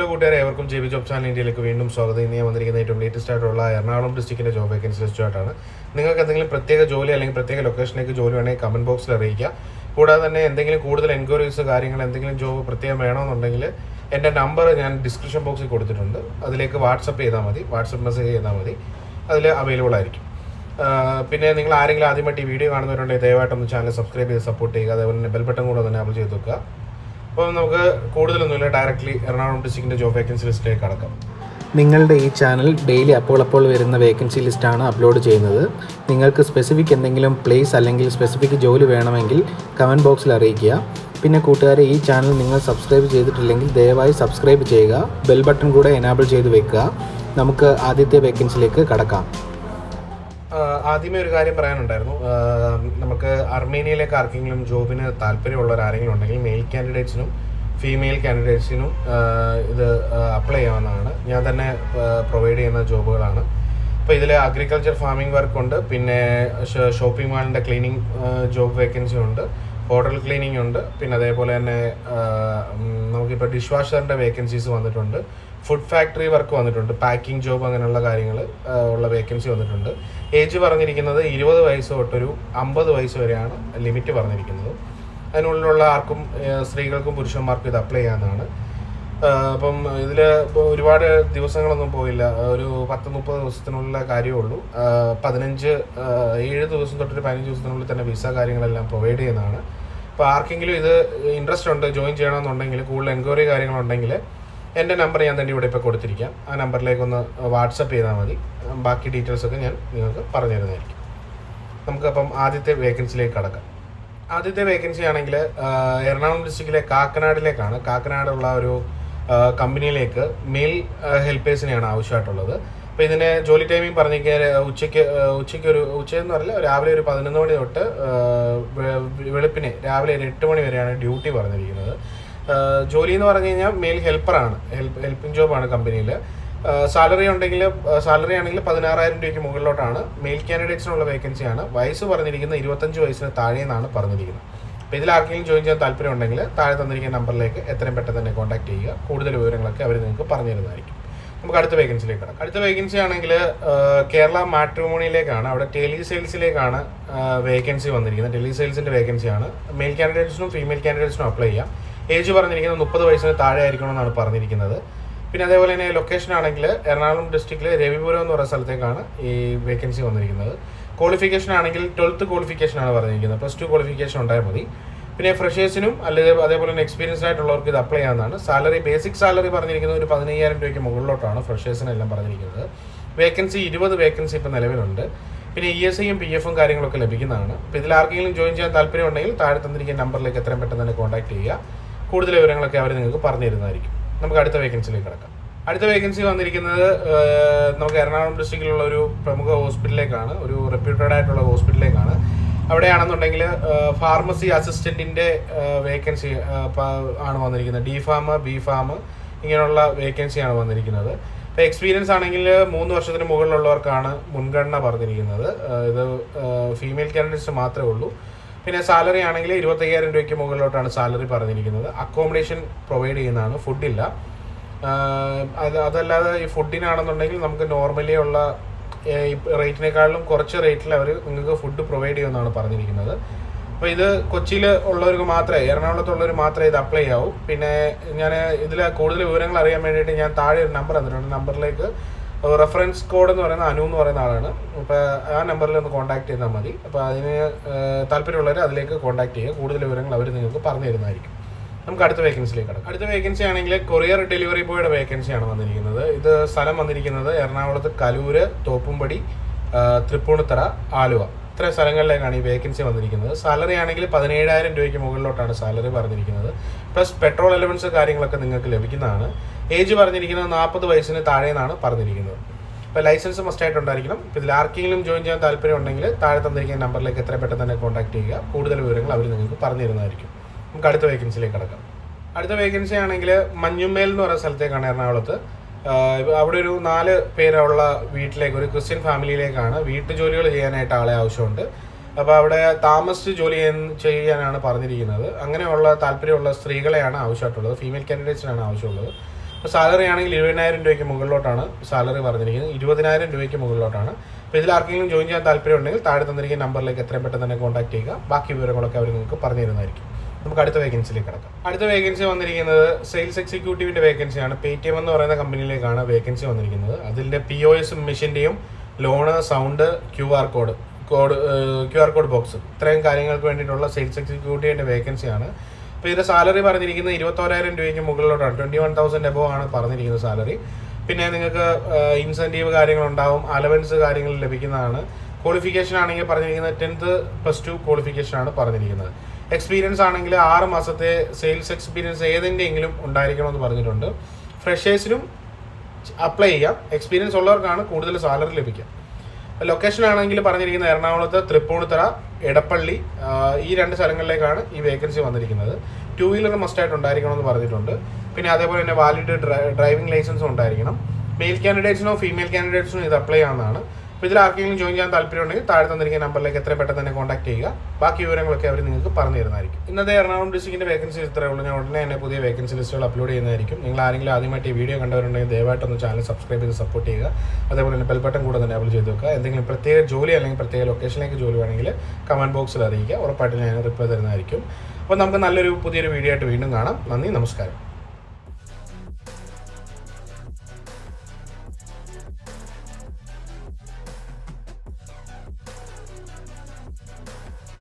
Hello കൂട്ടുകാരെ, ഏവർക്കും JB job channel ഇന്ത്യയിലേക്ക് വീണ്ടും സ്വാഗതം. ഇന്ന് ഞാൻ വന്നിരിക്കുന്ന ഏറ്റവും ലേറ്റസ്റ്റ് ആയിട്ടുള്ള എറണാകുളം ഡിസ്ട്രിക്റ്റിൻ്റെ ജോബ് വേക്കൻസി ലിസ്റ്റുമായിട്ടാണ്. നിങ്ങൾക്ക് എന്തെങ്കിലും പ്രത്യേക ജോലി അല്ലെങ്കിൽ പ്രത്യേക ലൊക്കേഷനിലേക്ക് ജോലി വേണമെങ്കിൽ കമൻറ്റ് ബോക്സിൽ അറിയിക്കുക. കൂടാതെ തന്നെ എന്തെങ്കിലും കൂടുതൽ എൻക്വയറീസ് കാര്യങ്ങൾ എന്തെങ്കിലും ജോബ് പ്രത്യേകം വേണമെന്നുണ്ടെങ്കിൽ എൻ്റെ നമ്പർ ഞാൻ ഡിസ്ക്രിപ്ഷൻ ബോക്സിൽ കൊടുത്തിട്ടുണ്ട്. അതിലേക്ക് വാട്സപ്പ് ചെയ്താൽ മതി, വാട്സപ്പ് മെസ്സേജ് ചെയ്താൽ മതി, അതിൽ അവൈലബിൾ ആയിരിക്കും. പിന്നെ നിങ്ങൾ ആരെങ്കിലും ആദ്യമായിട്ട് ഈ വീഡിയോ കാണുന്നവരുണ്ടെങ്കിൽ ദയവായിട്ടൊന്ന് ചാനൽ സബ്സ്ക്രൈബ് ചെയ്ത് സപ്പോർട്ട് ചെയ്യുക. അതേപോലെ തന്നെ ബെൽ ബട്ടൺ കൂടെ ഒന്ന് എനേബിൾ ചെയ്ത് വെക്കുക. അപ്പോൾ നമുക്ക് കൂടുതലൊന്നുമില്ല, ഡയറക്റ്റ്ലി എറണാകുളം ഡിസ്ട്രിക്റ്റിൻ്റെ ജോബ് വേക്കൻസി ലിസ്റ്റിലേക്ക് കടക്കാം. നിങ്ങളുടെ ഈ ചാനൽ ഡെയിലി അപ്പോൾ വരുന്ന വേക്കൻസി ലിസ്റ്റാണ് അപ്ലോഡ് ചെയ്യുന്നത്. നിങ്ങൾക്ക് സ്പെസിഫിക് എന്തെങ്കിലും പ്ലേസ് അല്ലെങ്കിൽ സ്പെസിഫിക് ജോലി വേണമെങ്കിൽ കമൻറ്റ് ബോക്സിൽ അറിയിക്കുക. പിന്നെ കൂട്ടുകാരെ, ഈ ചാനൽ നിങ്ങൾ സബ്സ്ക്രൈബ് ചെയ്തിട്ടില്ലെങ്കിൽ ദയവായി സബ്സ്ക്രൈബ് ചെയ്യുക. ബെൽ ബട്ടൺ കൂടെ എനേബിൾ ചെയ്ത് വെക്കുക. നമുക്ക് ആദ്യത്തെ വേക്കൻസിയിലേക്ക് കടക്കാം. ആദ്യമേ ഒരു കാര്യം പറയാനുണ്ടായിരുന്നു. നമുക്ക് അർമേനിയയിലേക്ക് ആർക്കെങ്കിലും ജോബിന് താല്പര്യമുള്ളവരാരെങ്കിലും ഉണ്ടെങ്കിൽ മെയിൽ കാൻഡിഡേറ്റ്സിനും ഫീമെയിൽ കാൻഡിഡേറ്റ്സിനും ഇത് അപ്ലൈ ചെയ്യാവുന്നതാണ്. ഞാൻ തന്നെ പ്രൊവൈഡ് ചെയ്യുന്ന ജോബുകളാണ്. അപ്പോൾ ഇതിൽ അഗ്രികൾച്ചർ ഫാമിംഗ് വർക്കുണ്ട്, പിന്നെ ഷോപ്പിംഗ് മാളിൻ്റെ ക്ലീനിങ് ജോബ് വേക്കൻസി ഉണ്ട്, ഹോട്ടൽ ക്ലീനിങ് ഉണ്ട്, പിന്നെ അതേപോലെ തന്നെ നമുക്കിപ്പോൾ ഡിഷ് വാഷറിൻ്റെ വേക്കൻസീസ് വന്നിട്ടുണ്ട്, ഫുഡ് ഫാക്ടറി വർക്ക് വന്നിട്ടുണ്ട്, പാക്കിംഗ് ജോബ് അങ്ങനെയുള്ള കാര്യങ്ങൾ ഉള്ള വേക്കൻസി വന്നിട്ടുണ്ട്. ഏജ് പറഞ്ഞിരിക്കുന്നത് 20 വയസ്സ് തൊട്ടൊരു 50 വയസ്സ് വരെയാണ് ലിമിറ്റ് പറഞ്ഞിരിക്കുന്നത്. അതിനുള്ളിലുള്ള ആർക്കും സ്ത്രീകൾക്കും പുരുഷന്മാർക്കും ഇത് അപ്ലൈ ചെയ്യാവുന്നതാണ്. അപ്പം ഇതിൽ ഒരുപാട് ദിവസങ്ങളൊന്നും പോയില്ല, ഒരു 10-30 ദിവസത്തിനുള്ള കാര്യമേ ഉള്ളൂ. 7 ദിവസം തൊട്ടൊരു 15 ദിവസത്തിനുള്ളിൽ തന്നെ വിസ കാര്യങ്ങളെല്ലാം പ്രൊവൈഡ് ചെയ്യുന്നതാണ്. അപ്പോൾ ആർക്കെങ്കിലും ഇത് ഇൻട്രസ്റ്റ് ഉണ്ട്, ജോയിൻ ചെയ്യണമെന്നുണ്ടെങ്കിൽ, കൂടുതൽ എൻക്വയറി കാര്യങ്ങളുണ്ടെങ്കിൽ എൻ്റെ നമ്പർ ഞാൻ തന്നെ ഇവിടെ ഇപ്പോൾ കൊടുത്തിരിക്കാം. ആ നമ്പറിലേക്കൊന്ന് വാട്സപ്പ് ചെയ്താൽ മതി. ബാക്കി ഡീറ്റെയിൽസൊക്കെ ഞാൻ നിങ്ങൾക്ക് പറഞ്ഞു തരുന്നതായിരിക്കും. നമുക്കപ്പം ആദ്യത്തെ വേക്കൻസിയിലേക്ക് കടക്കാം. ആദ്യത്തെ വേക്കൻസി ആണെങ്കിൽ എറണാകുളം ഡിസ്ട്രിക്റ്റിലെ കാക്കനാടിലേക്കാണ്. കാക്കനാടുള്ള ഒരു കമ്പനിയിലേക്ക് മെയിൽ ഹെൽപ്പേഴ്സിനെയാണ് ആവശ്യമായിട്ടുള്ളത്. അപ്പോൾ ഇതിൻ്റെ ജോലി ടൈമിംഗ് പറഞ്ഞിരിക്കുക ഉച്ചയെന്ന് പറയില്ല, രാവിലെ ഒരു 11 മണി തൊട്ട് വെളുപ്പിന് രാവിലെ ഒരു 8 മണി വരെയാണ് ഡ്യൂട്ടി പറഞ്ഞിരിക്കുന്നത്. ജോലി എന്ന് പറഞ്ഞു കഴിഞ്ഞാൽ മെയിൽ ഹെൽപ്പറാണ്, ഹെൽപ്പിംഗ് ജോബാണ് കമ്പനിയിൽ. സാലറി ആണെങ്കിൽ 16,000 രൂപയ്ക്ക് മുകളിലോട്ടാണ്. മെയിൽ കാൻഡിഡേറ്റ്സിനുള്ള വേക്കൻസിയാണ്. വയസ്സ് പറഞ്ഞിരിക്കുന്നത് 25 വയസ്സിന് താഴെയെന്നാണ് പറഞ്ഞിരിക്കുന്നത്. അപ്പോൾ ഇതിൽ ആർക്കെങ്കിലും ജോയിൻ ചെയ്യാൻ താല്പര്യം ഉണ്ടെങ്കിൽ താഴെ തന്നിരിക്കുന്ന നമ്പറിലേക്ക് എത്രയും പെട്ടെന്ന് തന്നെ കോൺടാക്ട് ചെയ്യുക. കൂടുതൽ വിവരങ്ങളൊക്കെ അവർ നിങ്ങൾക്ക് പറഞ്ഞു തരുന്നതായിരിക്കും. നമുക്ക് അടുത്ത വേക്കൻസിയിലേക്ക് കടക്കാം. അടുത്ത വേക്കൻസി ആണെങ്കിൽ കേരള മാട്രിമോണിയിലേക്കാണ്. അവിടെ ടെലി സെയിൽസിലേക്കാണ് വേക്കൻസി വന്നിരിക്കുന്നത്. ടെലി സെയിൽസിൻ്റെ വേക്കൻസിയാണ്. മെയിൽ കാൻഡിഡേറ്റ്സിനും ഫീമെയിൽ കാൻഡിഡേറ്റ്സിനും അപ്ലൈ ചെയ്യാം. ഏജ് പറഞ്ഞിരിക്കുന്നത് 30 വയസ്സിന് താഴെ ആയിരിക്കണമെന്നാണ് പറഞ്ഞിരിക്കുന്നത്. പിന്നെ അതേപോലെ തന്നെ ലൊക്കേഷൻ ആണെങ്കിൽ എറണാകുളം ഡിസ്ട്രിക്റ്റിലെ രവിപുരം എന്ന് പറയുന്ന സ്ഥലത്തേക്കാണ് ഈ വേക്കൻസി വന്നിരിക്കുന്നത്. ക്വാളിഫിക്കേഷൻ ആണെങ്കിൽ 12th ക്വാളിഫിക്കേഷനാണ് പറഞ്ഞിരിക്കുന്നത്. +2 ക്വാളിഫിക്കേഷൻ ഉണ്ടായാൽ മതി. പിന്നെ ഫ്രഷേഴ്സിനും അല്ലെങ്കിൽ അതേപോലെ തന്നെ എക്സ്പീരിയൻസ്ഡ് ആയിട്ടുള്ളവർക്ക് ഇത് അപ്ലൈ ചെയ്യാവുന്നതാണ്. സാലറി, ബേസിക് സാലറി പറഞ്ഞിരിക്കുന്നത് ഒരു 15,000 രൂപയ്ക്ക് മുകളിലോട്ടാണ് ഫ്രഷേഴ്സിനെല്ലാം പറഞ്ഞിരിക്കുന്നത്. വേക്കൻസി 20 വേക്കൻസി ഇപ്പോൾ നിലവിലുണ്ട്. പിന്നെ ESIയും PF കാര്യങ്ങളൊക്കെ ലഭിക്കുന്നതാണ്. അപ്പോൾ ഇതിൽ ആർക്കെങ്കിലും ജോയിൻ ചെയ്യാൻ താല്പര്യം ഉണ്ടെങ്കിൽ താഴെ തന്നിരിക്കുന്ന നമ്പറിലേക്ക് എത്രയും പെട്ടെന്ന് തന്നെ കോൺടാക്ട് ചെയ്യുക. കൂടുതൽ വിവരങ്ങളൊക്കെ അവർ നിങ്ങൾക്ക് പറഞ്ഞു തരുന്നതായിരിക്കും. നമുക്ക് അടുത്ത വേക്കൻസിയിലേക്ക് കിടക്കാം. അടുത്ത വേക്കൻസി വന്നിരിക്കുന്നത് നമുക്ക് എറണാകുളം ഡിസ്ട്രിക്റ്റിലുള്ള ഒരു പ്രമുഖ ഹോസ്പിറ്റലിലേക്കാണ്, ഒരു റെപ്യൂട്ടഡ് ആയിട്ടുള്ള ഹോസ്പിറ്റലിലേക്കാണ്. അവിടെയാണെന്നുണ്ടെങ്കിൽ ഫാർമസി അസിസ്റ്റൻറ്റിൻ്റെ വേക്കൻസി ആണ് വന്നിരിക്കുന്നത്. D.Pharm, B.Pharm ഇങ്ങനെയുള്ള വേക്കൻസിയാണ് വന്നിരിക്കുന്നത്. ഇപ്പോൾ എക്സ്പീരിയൻസ് ആണെങ്കിൽ 3 വർഷത്തിന് മുകളിലുള്ളവർക്കാണ് മുൻഗണന പറഞ്ഞിരിക്കുന്നത്. ഇത് ഫീമെയിൽ കാൻഡിഡേറ്റ്സ് മാത്രമേ ഉള്ളൂ. പിന്നെ സാലറി ആണെങ്കിൽ 25,000 രൂപയ്ക്ക് മുകളിലോട്ടാണ് സാലറി പറഞ്ഞിരിക്കുന്നത്. അക്കോമഡേഷൻ പ്രൊവൈഡ് ചെയ്യുന്നതാണ്, ഫുഡില്ല. അതല്ലാതെ ഈ ഫുഡിനാണെന്നുണ്ടെങ്കിൽ നമുക്ക് നോർമലി ഉള്ള റേറ്റിനേക്കാളും കുറച്ച് റേറ്റിൽ അവർ നിങ്ങൾക്ക് ഫുഡ് പ്രൊവൈഡ് ചെയ്യുമെന്നാണ് പറഞ്ഞിരിക്കുന്നത്. അപ്പോൾ ഇത് കൊച്ചിയിൽ ഉള്ളവർക്ക് മാത്രമേ, എറണാകുളത്തുള്ളവർ മാത്രമേ ഇത് അപ്ലൈ ചെയ്യാവൂ. പിന്നെ ഞാൻ ഇതിൽ കൂടുതൽ വിവരങ്ങൾ അറിയാൻ വേണ്ടിയിട്ട് ഞാൻ താഴെ ഒരു നമ്പർ തന്നിട്ടുണ്ട്. നമ്പറിലേക്ക് റെഫറൻസ് കോഡ് എന്ന് പറയുന്ന അനു എന്ന് പറയുന്ന ആളാണ്. അപ്പോൾ ആ നമ്പറിൽ ഒന്ന് കോൺടാക്ട് ചെയ്താൽ മതി. അപ്പോൾ അതിന് താല്പര്യമുള്ളവർ അതിലേക്ക് കോൺടാക്ട് ചെയ്യുക. കൂടുതൽ വിവരങ്ങൾ അവർ നിങ്ങൾക്ക് പറഞ്ഞു തരുന്നതായിരിക്കും. നമുക്ക് അടുത്ത വേക്കൻസിയിലേക്ക് കിടക്കാം. അടുത്ത വേക്കൻസി ആണെങ്കിൽ കൊറിയർ ഡെലിവറി ബോയുടെ വേക്കൻസിയാണ് വന്നിരിക്കുന്നത്. ഇത് സ്ഥലം വന്നിരിക്കുന്നത് എറണാകുളത്ത് കലൂര്, തോപ്പുംപടി, തൃപ്പൂണിത്തറ, ആലുവ, ഇത്ര സ്ഥലങ്ങളിലേക്കാണ് ഈ വേക്കൻസി വന്നിരിക്കുന്നത്. സാലറി ആണെങ്കിൽ 17,000 രൂപയ്ക്ക് മുകളിലോട്ടാണ് സാലറി പറഞ്ഞിരിക്കുന്നത്. പ്ലസ് പെട്രോൾ അലവൻസ് കാര്യങ്ങളൊക്കെ നിങ്ങൾക്ക് ലഭിക്കുന്നതാണ്. ഏജ് പറഞ്ഞിരിക്കുന്നത് 40 വയസ്സിന് താഴെയെന്നാണ് പറഞ്ഞിരിക്കുന്നത്. അപ്പോൾ ലൈസൻസ് മസ്റ്റായിട്ട് ഉണ്ടായിരിക്കണം. ഇപ്പോൾ ഇതിൽ ആർക്കെങ്കിലും ജോയിൻ ചെയ്യാൻ താല്പര്യം ഉണ്ടെങ്കിൽ താഴെ തന്നിരിക്കുന്ന നമ്പറിലേക്ക് എത്ര പെട്ടെന്ന് തന്നെ കോൺടാക്ട് ചെയ്യുക. കൂടുതൽ വിവരങ്ങൾ അവർ നിങ്ങൾക്ക് പറഞ്ഞു തരുന്നതായിരിക്കും. നമുക്ക് അടുത്ത വേക്കൻസിയിലേക്ക് കിടക്കാം. അടുത്ത വേക്കൻസി ആണെങ്കിൽ മഞ്ഞുമേൽ എന്ന് പറയുന്ന സ്ഥലത്തേക്കാണ് എറണാകുളത്ത്. അവിടെ ഒരു 4 പേരുള്ള വീട്ടിലേക്ക്, ഒരു ക്രിസ്ത്യൻ ഫാമിലിയിലേക്കാണ് വീട്ടുജോലികൾ ചെയ്യാനായിട്ട് ആളെ ആവശ്യമുണ്ട്. അപ്പോൾ അവിടെ താമസിച്ച് ജോലി ചെയ്യാനാണ് പറഞ്ഞിരിക്കുന്നത്. അങ്ങനെയുള്ള താല്പര്യമുള്ള സ്ത്രീകളെയാണ് ആവശ്യമായിട്ടുള്ളത്, ഫീമെയിൽ കാൻഡിഡേറ്റ്സിനാണ് ആവശ്യമുള്ളത്. ഇപ്പോൾ സാലറി ആണെങ്കിൽ 20,000 രൂപയ്ക്ക് മുകളിലോട്ടാണ് സാലറി പറഞ്ഞിരിക്കുന്നത്, 20,000 രൂപയ്ക്ക് മുകളിലോട്ടാണ്. അപ്പോൾ ഇതിൽ ആർക്കെങ്കിലും ജോയിൻ ചെയ്യാൻ താല്പര്യം ഉണ്ടെങ്കിൽ താഴെ തന്നിരിക്കുന്ന നമ്പറിലേക്ക് എത്രയും പെട്ടെന്ന് തന്നെ കോൺടാക്ട് ചെയ്യുക. ബാക്കി വിവരങ്ങളൊക്കെ അവർ നിങ്ങൾക്ക് പറഞ്ഞു തരുന്നതായിരിക്കും. നമുക്ക് അടുത്ത വേക്കൻസിയിലേക്ക് കിടക്കാം. അടുത്ത വേക്കൻസി വന്നിരിക്കുന്നത് സെയിൽസ് എക്സിക്യൂട്ടീവിൻ്റെ വേക്കൻസിയാണ്. Paytm എന്ന് പറയുന്ന കമ്പനിയിലേക്കാണ് വേക്കൻസി വന്നിരിക്കുന്നത്. അതിൻ്റെ POS മെഷീൻ്റെയും loan, sound, QR code box, ഇത്രയും കാര്യങ്ങൾക്ക് വേണ്ടിയിട്ടുള്ള സെയിൽസ് എക്സിക്യൂട്ടീവിൻ്റെ വേക്കൻസിയാണ്. അപ്പോൾ ഇതിൻ്റെ സാലറി പറഞ്ഞിരിക്കുന്നത് 21,000 രൂപയ്ക്ക് മുകളിലോട്ടാണ്. 21,000 എബോവ് ആണ് പറഞ്ഞിരിക്കുന്നത് സാലറി. പിന്നെ നിങ്ങൾക്ക് ഇൻസെൻറ്റീവ് കാര്യങ്ങളുണ്ടാവും, അലവൻസ് കാര്യങ്ങൾ ലഭിക്കുന്നതാണ്. ക്വാളിഫിക്കേഷൻ ആണെങ്കിൽ പറഞ്ഞിരിക്കുന്നത് 10th +2 ക്വാളിഫിക്കേഷൻ ആണ് പറഞ്ഞിരിക്കുന്നത്. എക്സ്പീരിയൻസ് ആണെങ്കിൽ 6 മാസത്തെ സെയിൽസ് എക്സ്പീരിയൻസ് ഏതിൻ്റെയെങ്കിലും ഉണ്ടായിരിക്കണമെന്ന് പറഞ്ഞിട്ടുണ്ട്. ഫ്രഷേഴ്സിനും അപ്ലൈ ചെയ്യാം, എക്സ്പീരിയൻസ് ഉള്ളവർക്കാണ് കൂടുതൽ സാലറി ലഭിക്കുക. ലൊക്കേഷൻ ആണെങ്കിൽ പറഞ്ഞിരിക്കുന്നത് എറണാകുളത്ത്, തൃപ്പൂണിത്തറ, എടപ്പള്ളി, ഈ 2 സ്ഥലങ്ങളിലേക്കാണ് ഈ വേക്കൻസി വന്നിരിക്കുന്നത്. 2 വീലർ മസ്റ്റായിട്ട് ഉണ്ടായിരിക്കണമെന്ന് പറഞ്ഞിട്ടുണ്ട്. പിന്നെ അതേപോലെ തന്നെ വാലിഡ് ഡ്രൈവിംഗ് ലൈസൻസും ഉണ്ടായിരിക്കണം. മെയിൽ കാൻഡിഡേറ്റ്സിനോ ഫീമെയിൽ കാൻഡിഡേറ്റ്സിനോ ഇത് അപ്ലൈ ചെയ്യാവുന്നതാണ്. അപ്പോൾ ഇതിൽ ആർക്കെങ്കിലും ജോയിൻ ചെയ്യാൻ താല്പര്യമുണ്ടെങ്കിൽ താഴെ തന്നിരിക്കുന്ന നമ്പറിലേക്ക് എത്രയും പെട്ടെന്ന് തന്നെ കോൺടാക്ട് ചെയ്യുക. ബാക്കി വിവരങ്ങളൊക്കെ അവർ നിങ്ങൾക്ക് പറഞ്ഞു തരുന്നതായിരിക്കും. ഇന്നത്തെ എറണാകുളം ഡിസ്ട്രിക്റ്റിൻ്റെ വേക്കൻസി ഇത്രയേ ഉള്ളൂ. ഞാൻ ഉടനെ തന്നെ പുതിയ വേക്കൻസി ലിസ്റ്റുകൾ അപ്ലോഡ് ചെയ്യുന്നതായിരിക്കും. നിങ്ങൾ ആരെങ്കിലും ആദ്യമായിട്ട് ഈ വീഡിയോ കണ്ടവരുണ്ടെങ്കിൽ ദയവായിട്ടൊന്ന് ചാനൽ സബ്സ്ക്രൈബ് ചെയ്ത് സപ്പോർട്ട് ചെയ്യുക. അതേപോലെ തന്നെ ബെൽ ബട്ടൺ കൂടെ തന്നെ ചെയ്ത് വെക്കുക. എന്തെങ്കിലും പ്രത്യേക ജോലി അല്ലെങ്കിൽ പ്രത്യേക ലൊക്കേഷനിലേക്ക് ജോലി വേണമെങ്കിൽ കമൻറ്റ് ബോക്സിൽ അറിയിക്കുക. ഉറപ്പായിട്ടും ഞാൻ റിപ്ലൈ തരുന്നതായിരിക്കും. അപ്പോൾ നമുക്ക് പുതിയൊരു വീഡിയോ ആയിട്ട് വീണ്ടും കാണാം. നന്ദി, നമസ്കാരം.